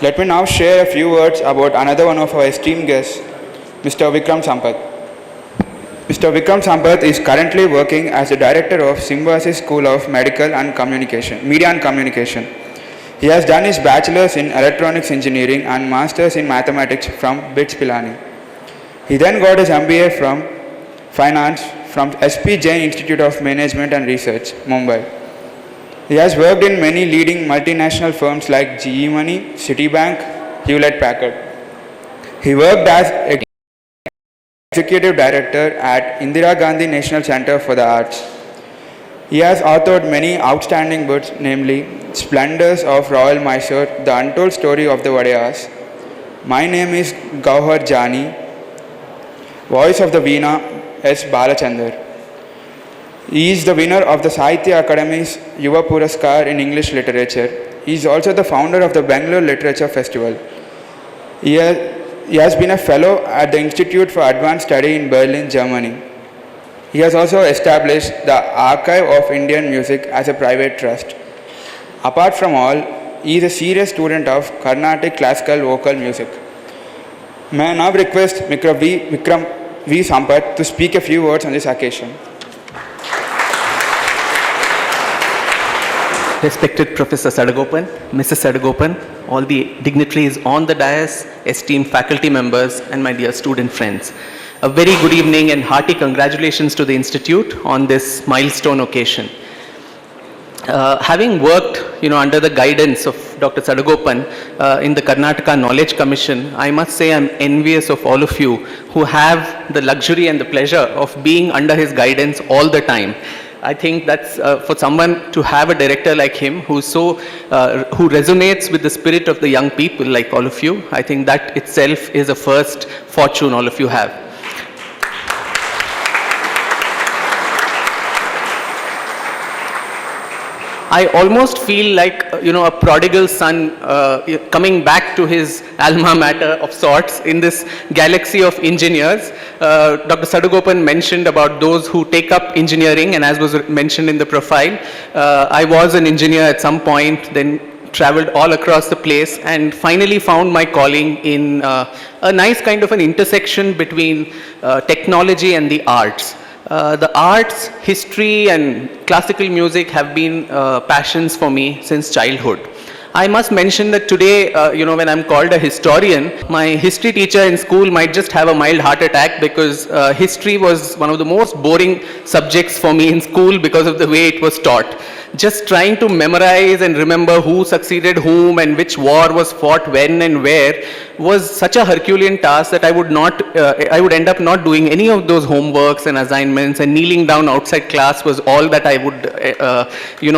Let me now share a few words about another one of our esteemed guests, Mr. Vickramm Sampath. Mr. Vickramm Sampath is currently working as the director of Symbiosis School of Media and Communication. He has done his bachelor's in electronics engineering and master's in mathematics from BITS Pilani. He then got his MBA from finance from SP Jain Institute of Management and Research, Mumbai. He has worked in many leading multinational firms like GE Money, Citibank, Hewlett-Packard. He worked as Executive Director at Indira Gandhi National Center for the Arts. He has authored many outstanding books, namely Splendors of Royal Mysore, The Untold Story of the Vadayas, My Name is Gauhar Jani, Voice of the Veena, S. Balachandar. He is the winner of the Sahitya Academy's Yuva Puraskar in English Literature. He is also the founder of the Bangalore Literature Festival. He has been a fellow at the Institute for Advanced Study in Berlin, Germany. He has also established the Archive of Indian Music as a private trust. Apart from all, he is a serious student of Carnatic classical vocal music. May I now request Vickramm V. Sampath to speak a few words on this occasion. Respected Professor Sadagopan, Mrs. Sadagopan, all the dignitaries on the dais, esteemed faculty members, and my dear student friends. A very good evening and hearty congratulations to the Institute on this milestone occasion. Having worked under the guidance of Dr. Sadagopan in the Karnataka Knowledge Commission, I must say I'm envious of all of you who have the luxury and the pleasure of being under his guidance all the time. I think that's for someone to have a director like him who resonates with the spirit of the young people like all of you. I think that itself is a first fortune all of you have. I almost feel like, a prodigal son coming back to his alma mater of sorts in this galaxy of engineers. Dr. Sadagopan mentioned about those who take up engineering, and as was mentioned in the profile, I was an engineer at some point, then traveled all across the place and finally found my calling in a nice kind of an intersection between technology and the arts. The arts, history and classical music have been passions for me since childhood. I must mention that today, when I'm called a historian, my history teacher in school might just have a mild heart attack because history was one of the most boring subjects for me in school because of the way it was taught. Just trying to memorize and remember who succeeded whom and which war was fought when and where was such a Herculean task that I would end up not doing any of those homeworks and assignments, and kneeling down outside class was all that I would,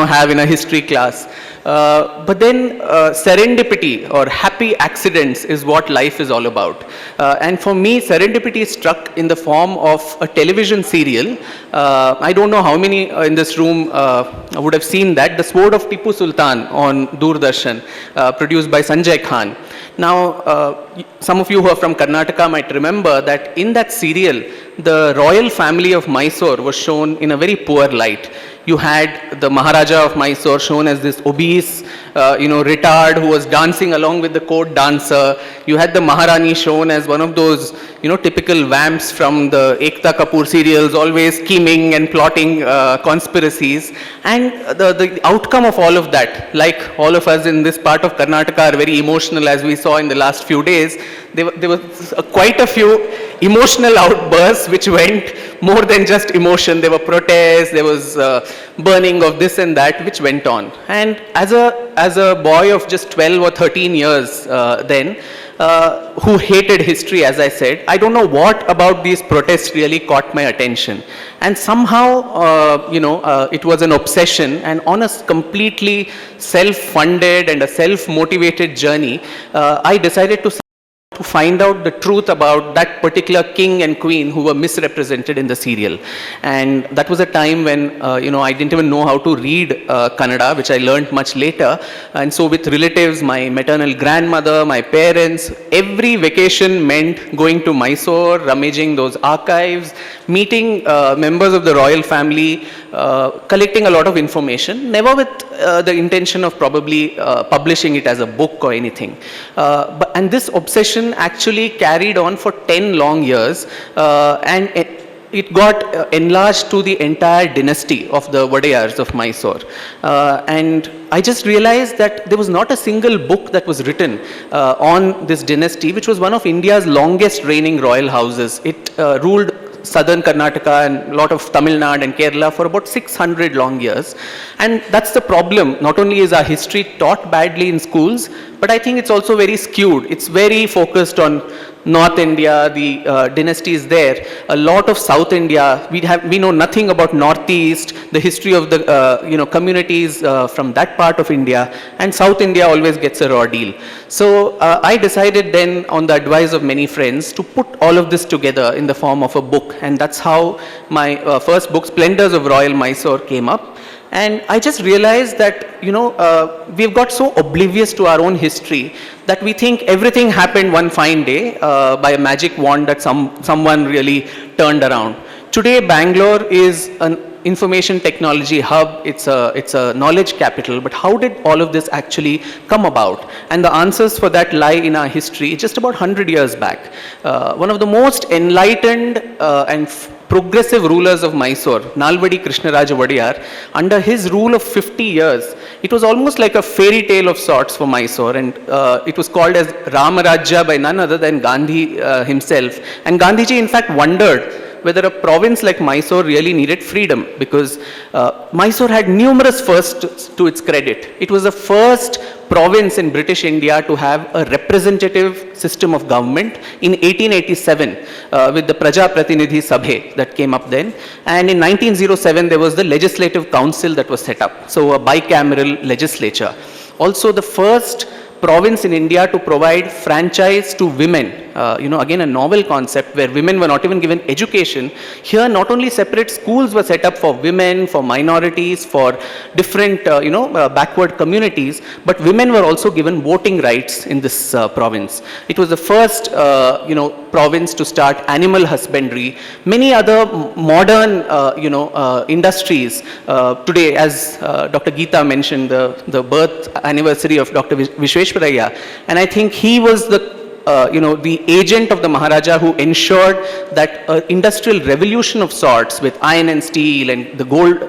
have in a history class. But then serendipity or happy accidents is what life is all about. And for me, serendipity struck in the form of a television serial. I don't know how many in this room would have seen that, The Sword of Tipu Sultan on Doordarshan, produced by Sanjay Khan. Now, some of you who are from Karnataka might remember that in that serial, the royal family of Mysore was shown in a very poor light. You had the Maharaja of Mysore shown as this obese, retard who was dancing along with the court dancer. You had the Maharani shown as one of those, typical vamps from the Ekta Kapoor serials, always scheming and plotting conspiracies. And the outcome of all of that, like all of us in this part of Karnataka are very emotional, as we saw in the last few days, there was quite a few emotional outbursts which went more than just emotion. There were protests, there was burning of this and that which went on. And as a boy of just 12 or 13 years who hated history, as I said, I don't know what about these protests really caught my attention. And somehow, it was an obsession, and on a completely self-funded and a self-motivated journey, I decided to find out the truth about that particular king and queen who were misrepresented in the serial. And that was a time when, I didn't even know how to read Kannada, which I learned much later. And so with relatives, my maternal grandmother, my parents, every vacation meant going to Mysore, rummaging those archives, meeting members of the royal family, collecting a lot of information, never with the intention of probably publishing it as a book or anything. And this obsession actually carried on for 10 long years, and it got enlarged to the entire dynasty of the Wadayars of Mysore. And I just realized that there was not a single book that was written on this dynasty, which was one of India's longest reigning royal houses. It ruled southern Karnataka and a lot of Tamil Nadu and Kerala for about 600 long years. And that's the problem. Not only is our history taught badly in schools, but I think it's also very skewed. It's very focused on North India, the dynasties there. A lot of South India, we know nothing about Northeast, the history of the communities from that part of India, and South India always gets a raw deal. So I decided then, on the advice of many friends, to put all of this together in the form of a book, and that's how my first book, Splendors of Royal Mysore, came up. And I just realized that, we've got so oblivious to our own history that we think everything happened one fine day by a magic wand that someone really turned around. Today, Bangalore is an information technology hub. It's a knowledge capital. But how did all of this actually come about? And the answers for that lie in our history just about 100 years back. One of the most enlightened and progressive rulers of Mysore, Nalvadi Krishnaraja Wadiyar, under his rule of 50 years, it was almost like a fairy tale of sorts for Mysore, and it was called as Ramarajya by none other than Gandhi himself. And Gandhiji in fact wondered whether a province like Mysore really needed freedom, because Mysore had numerous firsts to its credit. It was the first province in British India to have a representative system of government in 1887 with the Praja Pratinidhi Sabhe that came up then. And in 1907 there was the Legislative Council that was set up, so a bicameral legislature. Also the first province in India to provide franchise to women. Again a novel concept where women were not even given education. Here not only separate schools were set up for women, for minorities, for different backward communities, but women were also given voting rights in this province. It was the first province to start animal husbandry. Many other modern industries today, as Dr. Geeta mentioned, the birth anniversary of Dr. Vishweshwaraya, and I think he was the agent of the Maharaja who ensured that industrial revolution of sorts with iron and steel and the gold,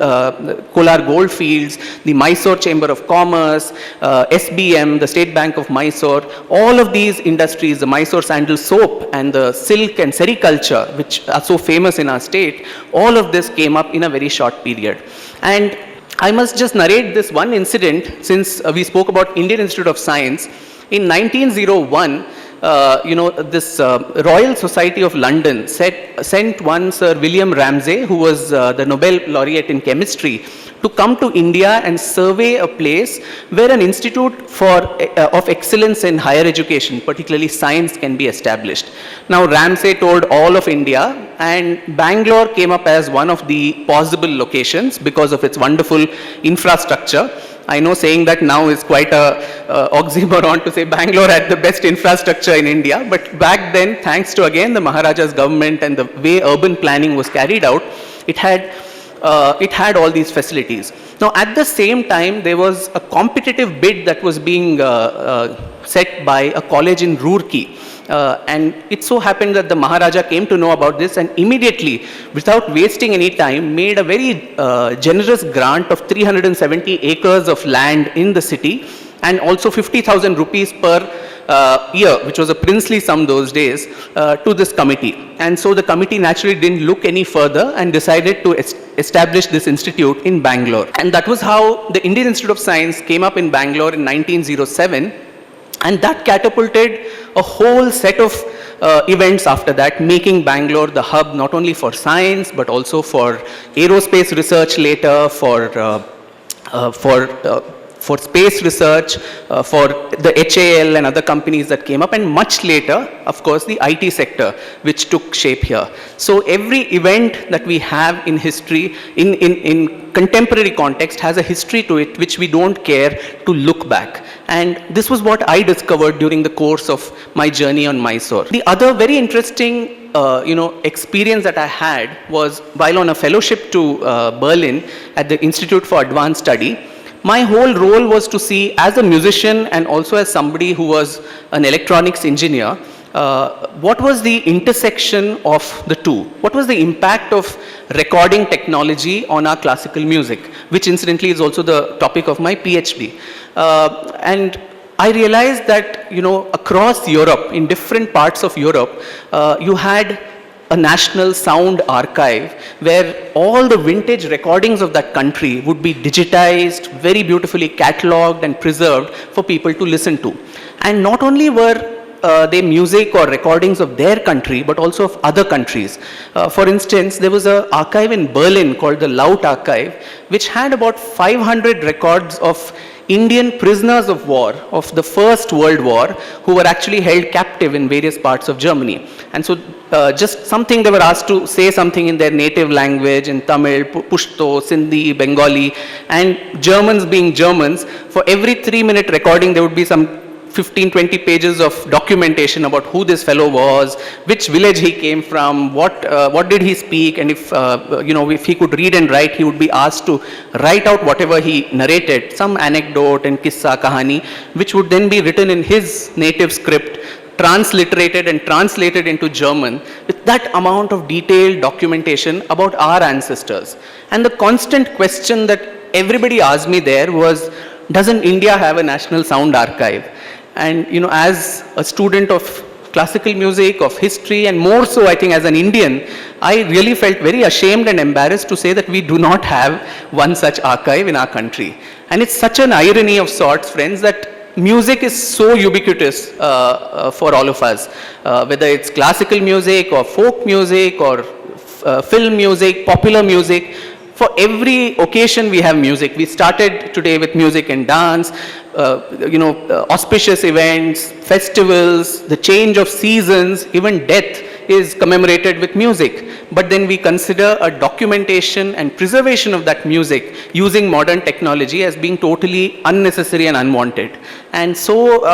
Kolar gold fields, the Mysore Chamber of Commerce, SBM, the State Bank of Mysore, all of these industries, the Mysore sandal soap and the silk and sericulture, which are so famous in our state, all of this came up in a very short period. And I must just narrate this one incident, since we spoke about Indian Institute of Science. In 1901, this Royal Society of London sent one Sir William Ramsay, who was the Nobel laureate in chemistry, to come to India and survey a place where an institute of excellence in higher education, particularly science, can be established. Now Ramsay told all of India, and Bangalore came up as one of the possible locations because of its wonderful infrastructure. I know saying that now is quite a oxymoron to say Bangalore had the best infrastructure in India, but back then, thanks to again the Maharaja's government and the way urban planning was carried out, it had all these facilities. Now at the same time, there was a competitive bid that was being set by a college in Roorkee. And it so happened that the Maharaja came to know about this and immediately, without wasting any time, made a very generous grant of 370 acres of land in the city, and also 50,000 rupees per year, which was a princely sum those days, to this committee. And so the committee naturally didn't look any further and decided to establish this institute in Bangalore. And that was how the Indian Institute of Science came up in Bangalore in 1907. And that catapulted a whole set of events after that, making Bangalore the hub not only for science, but also for aerospace research later, for space research, for the HAL and other companies that came up, and much later, of course, the IT sector, which took shape here. So every event that we have in history, in contemporary context, has a history to it which we don't care to look back. And this was what I discovered during the course of my journey on Mysore. The other very interesting experience that I had was while on a fellowship to Berlin at the Institute for Advanced Study. My whole role was to see, as a musician and also as somebody who was an electronics engineer, what was the intersection of the two? What was the impact of recording technology on our classical music, which incidentally is also the topic of my PhD. And I realized that, across Europe, in different parts of Europe, you had a national sound archive where all the vintage recordings of that country would be digitized, very beautifully catalogued and preserved for people to listen to. And not only were they music or recordings of their country, but also of other countries. For instance, there was an archive in Berlin called the Laut Archive, which had about 500 records of Indian prisoners of war of the First World War who were actually held captive in various parts of Germany. And so just something they were asked to say something in their native language, in Tamil, Pushto, Sindhi, Bengali, and Germans being Germans, for every 3-minute recording there would be some 15-20 pages of documentation about who this fellow was, which village he came from, what did he speak, and if he could read and write, he would be asked to write out whatever he narrated, some anecdote and kissa, kahani, which would then be written in his native script, transliterated and translated into German, with that amount of detailed documentation about our ancestors. And the constant question that everybody asked me there was, doesn't India have a national sound archive? And as a student of classical music, of history, and more so I think as an Indian, I really felt very ashamed and embarrassed to say that we do not have one such archive in our country. And it's such an irony of sorts, friends, that music is so ubiquitous for all of us, whether it's classical music or folk music or film music, popular music. For every occasion we have music. We started today with music and dance, auspicious events, festivals, the change of seasons, even death is commemorated with music. But then we consider a documentation and preservation of that music using modern technology as being totally unnecessary and unwanted. And so,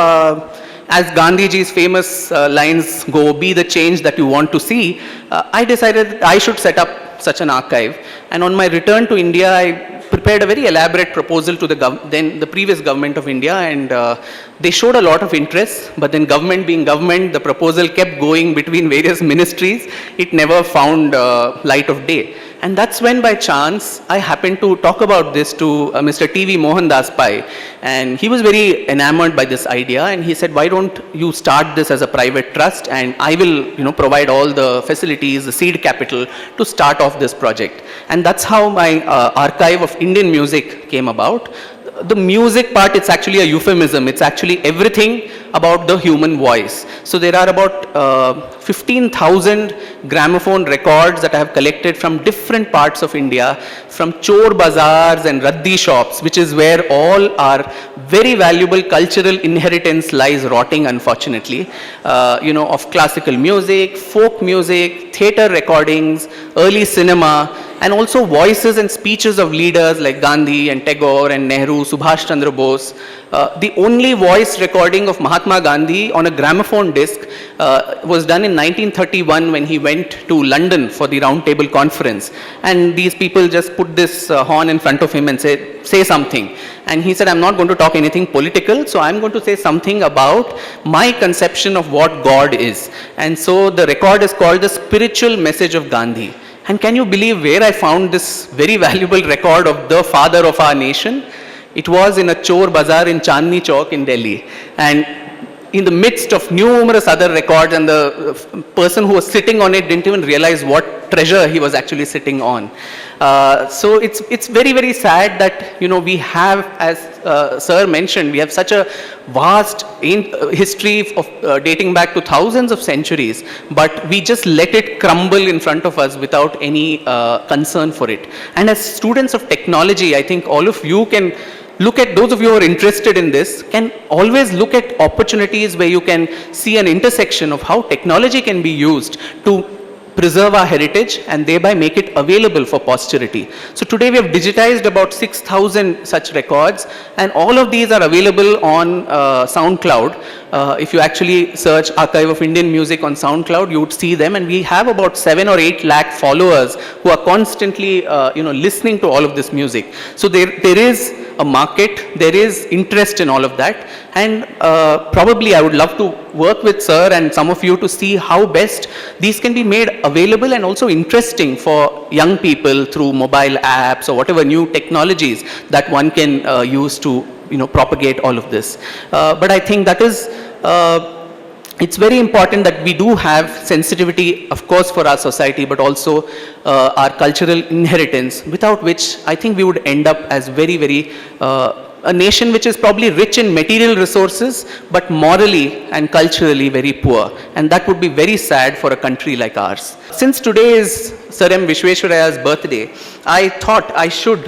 as Gandhiji's famous lines go, be the change that you want to see, I decided that I should set up such an archive. And on my return to India, I prepared a very elaborate proposal to the previous government of India, and they showed a lot of interest, but then government being government, the proposal kept going between various ministries. It never found light of day. And that's when by chance I happened to talk about this to Mr. T.V. Mohandas Pai, and he was very enamored by this idea, and he said, why don't you start this as a private trust, and I will provide all the facilities, the seed capital to start off this project. And that's how my archive of Indian music came about. The music part, it's actually a euphemism. It's actually everything about the human voice. So there are about 15,000 gramophone records that I have collected from different parts of India, from chor bazaars and raddi shops, which is where all our very valuable cultural inheritance lies rotting, unfortunately, of classical music, folk music, theatre recordings, early cinema, and also voices and speeches of leaders like Gandhi and Tagore and Nehru, Subhash Chandra Bose. The only voice recording of Mahatma Gandhi on a gramophone disc was done in 1931 when he went to London for the Round Table Conference. And these people just put this horn in front of him and said, say something. And he said, I'm not going to talk anything political, so I'm going to say something about my conception of what God is. And so the record is called The Spiritual Message of Gandhi. And can you believe where I found this very valuable record of the father of our nation? It was in a chor bazaar in Chandni Chowk in Delhi. And in the midst of numerous other records, and the person who was sitting on it didn't even realize what treasure he was actually sitting on. So it's very, very sad that, we have, as Sir mentioned, we have such a vast history of dating back to thousands of centuries, but we just let it crumble in front of us without any concern for it. And as students of technology, I think all of you can look at, those of you who are interested in this, can always look at opportunities where you can see an intersection of how technology can be used to preserve our heritage and thereby make it available for posterity. So today we have digitized about 6,000 such records, and all of these are available on SoundCloud. If you actually search Archive of Indian Music on SoundCloud, you would see them, and we have about 7 or 8 lakh followers who are constantly listening to all of this music. So there is a market, there is interest in all of that, and probably I would love to work with sir and some of you to see how best these can be made available and also interesting for young people through mobile apps or whatever new technologies that one can use to propagate all of this. But I think that is it's very important that we do have sensitivity, of course, for our society, but also our cultural inheritance, without which I think we would end up as very, a nation which is probably rich in material resources, but morally and culturally very poor. And that would be very sad for a country like ours. Since today is Sir M. Visvesvaraya's birthday, I thought I should,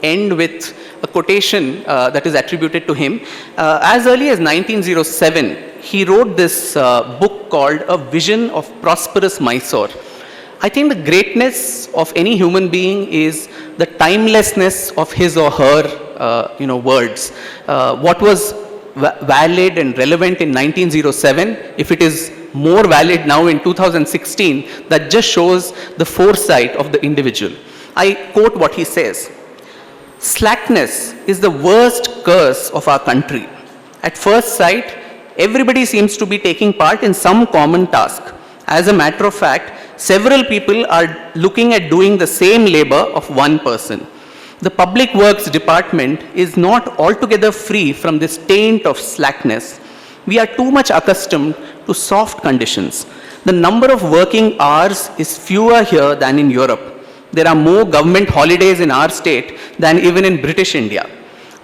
end with a quotation that is attributed to him. As early as 1907, he wrote this book called A Vision of Prosperous Mysore. I think the greatness of any human being is the timelessness of his or her, words. What was valid and relevant in 1907, if it is more valid now in 2016, that just shows the foresight of the individual. I quote what he says: "Slackness is the worst curse of our country. At first sight, everybody seems to be taking part in some common task. As a matter of fact, several people are looking at doing the same labor of one person. The Public Works Department is not altogether free from this taint of slackness. We are too much accustomed to soft conditions. The number of working hours is fewer here than in Europe. There are more government holidays in our state than even in British India.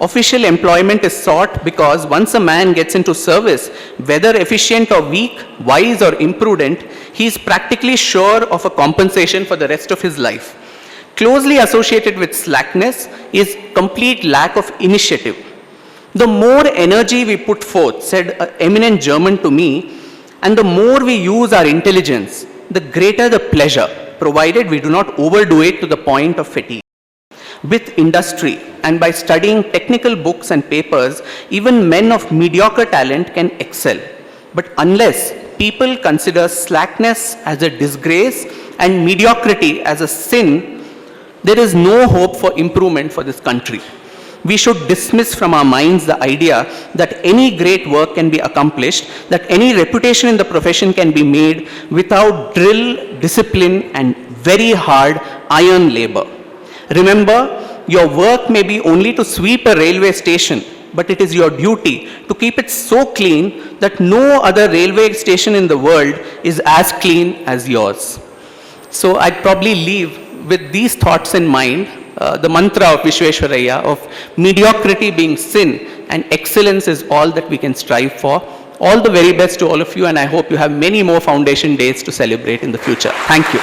Official employment is sought because once a man gets into service, whether efficient or weak, wise or imprudent, he is practically sure of a compensation for the rest of his life. Closely associated with slackness is complete lack of initiative. The more energy we put forth," said an eminent German to me, "and the more we use our intelligence, the greater the pleasure, provided we do not overdo it to the point of fatigue. With industry and by studying technical books and papers, even men of mediocre talent can excel. But unless people consider slackness as a disgrace and mediocrity as a sin, there is no hope for improvement for this country. We should dismiss from our minds the idea that any great work can be accomplished, that any reputation in the profession can be made without drill, discipline, and very hard iron labor. Remember, your work may be only to sweep a railway station, but it is your duty to keep it so clean that no other railway station in the world is as clean as yours." So I'd probably leave with these thoughts in mind, the mantra of Visvesvaraya of mediocrity being sin and excellence is all that we can strive for. All the very best to all of you, and I hope you have many more Foundation Days to celebrate in the future. Thank you.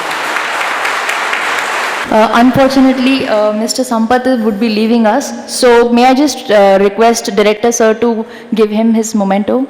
Unfortunately, Mr. Sampath would be leaving us. So may I just request Director Sir to give him his memento?